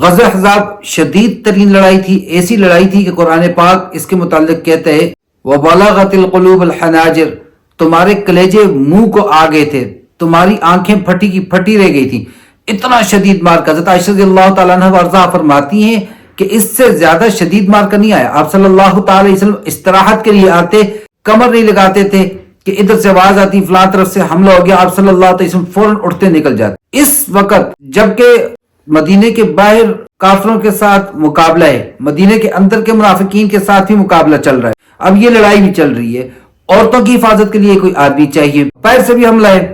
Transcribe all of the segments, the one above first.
غزوہ احزاب شدید ترین لڑائی تھی، ایسی لڑائی تھی کہ قرآن پاک اس کے متعلق کہتے ہیں وَبَلَغَتِ الْقُلُوبُ الْحَنَاجِرَ، تمہارے کلیجے منہ کو آ گئے تھے، تمہاری آنکھیں پھٹی کی پھٹی رہ گئی تھی، اتنا شدید مارکا۔ حضرت عائشہ رضی اللہ تعالیٰ عنہ وارضاہ فرماتی ہیں کہ اس سے زیادہ شدید مارکا نہیں آیا۔ آپ صلی اللہ تعالی علیہ وسلم استراحت کے لیے آتے، کمر نہیں لگاتے تھے کہ ادھر سے آواز آتی فلاں طرف سے حملہ ہو گیا، آپ صلی اللہ علیہ وسلم فوراً اٹھتے نکل جاتے۔ اس وقت جبکہ مدینے کے باہر کافروں کے ساتھ مقابلہ ہے، مدینے کے اندر کے منافقین کے ساتھ بھی مقابلہ چل رہا ہے، اب یہ لڑائی بھی چل رہی ہے، عورتوں کی حفاظت کے لیے کوئی آدمی چاہیے، باہر سے بھی حملہ ہے،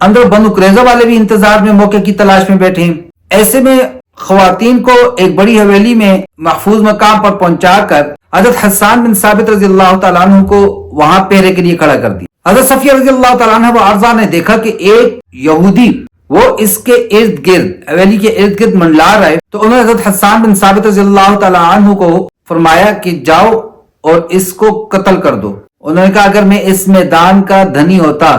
اندر بنو قریظہ والے بھی انتظار میں موقع کی تلاش میں بیٹھے ہیں۔ ایسے میں خواتین کو ایک بڑی حویلی میں محفوظ مقام پر پہنچا کر حضرت حسان بن ثابت رضی اللہ تعالیٰ عنہ کو وہاں پہرے کے لیے کھڑا کر دیا۔ حضرت صفیہ رضی اللہ تعالیٰ عنہ وارضاہ نے دیکھا کہ ایک یہودی وہ اس کے ارد گرد حویلی کے ارد گرد منڈلا رہا ہے، تو انہوں نے حضرت حسان بن ثابت رضی اللہ تعالیٰ عنہ کو فرمایا کہ جاؤ اور اس کو قتل کر دو۔ انہوں نے کہا اگر میں اس میدان کا دھنی ہوتا،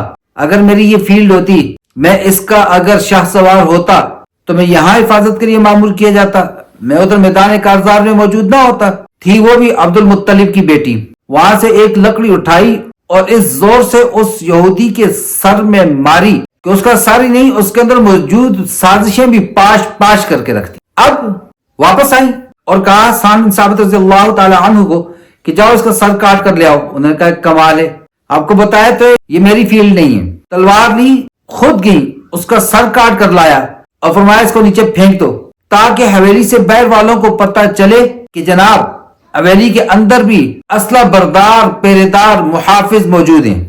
اگر میری یہ فیلڈ ہوتی، میں اس کا اگر شاہ سوار ہوتا تو میں یہاں حفاظت کے لیے معمول کیا جاتا، میں ادھر میدان کارزار میں موجود نہ ہوتا۔ تھی وہ بھی عبد المطلب کی بیٹی، وہاں سے ایک لکڑی اٹھائی اور اس زور سے اس یہودی کے سر میں ماری کہ اس کا سر ہی نہیں، اس کے اندر موجود سازشیں بھی پاش پاش کر کے رکھتی۔ اب واپس آئی اور کہا حسان بن ثابت رضی اللہ تعالی عنہ کو کہ جاؤ اس کا سر کاٹ کر لے آؤ۔ انہوں نے کہا کمال ہے، آپ کو بتایا تو یہ میری فیلڈ نہیں ہے۔ تلوار لی، خود گئی، اس کا سر کاٹ کر لایا اور فرمایا اس کو نیچے پھینک دو، تاکہ حویلی سے باہر والوں کو پتہ چلے کہ جناب حویلی کے اندر بھی اسلحہ بردار پہرے دار محافظ موجود ہیں۔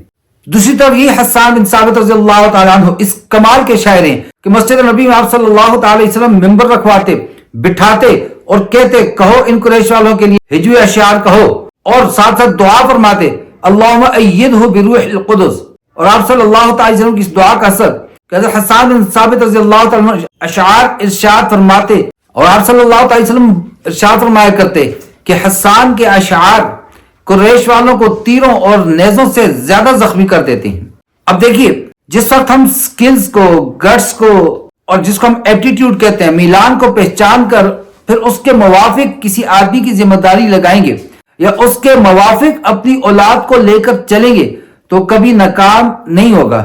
دوسری طرف یہ حسان بن ثابت رضی اللہ تعالیٰ عنہ اس کمال کے شاعر ہیں کہ مسجد نبی میں آپ صلی اللہ تعالی وسلم ممبر رکھواتے، بٹھاتے اور کہتے کہو ان قریش والوں کے لیے ہجوی اشعار کہو، اور ساتھ ساتھ دعا فرماتے اللہم ایدہ بروح القدس، اور آپ صلی اللہ تعالی وسلم کی اس دعا کا اثر کہ حضرت حسان بن ثابت رضی اللہ تعالیٰ عنہ اشعار ارشاد فرماتے، اور آپ صلی اللہ تعالی وسلم ارشاد فرمایا کرتے کہ حسان کے اشعار قریش والوں کو تیروں اور نیزوں سے زیادہ زخمی کر دیتے ہیں۔ اب دیکھیے جس وقت ہم سکلز کو، گٹس کو، اور جس کو ہم ایپٹیٹیوڈ کہتے ہیں، میلان کو پہچان کر پھر اس کے موافق کسی آدمی کی ذمہ داری لگائیں گے یا اس کے موافق اپنی اولاد کو لے کر چلیں گے تو کبھی ناکام نہیں ہوگا۔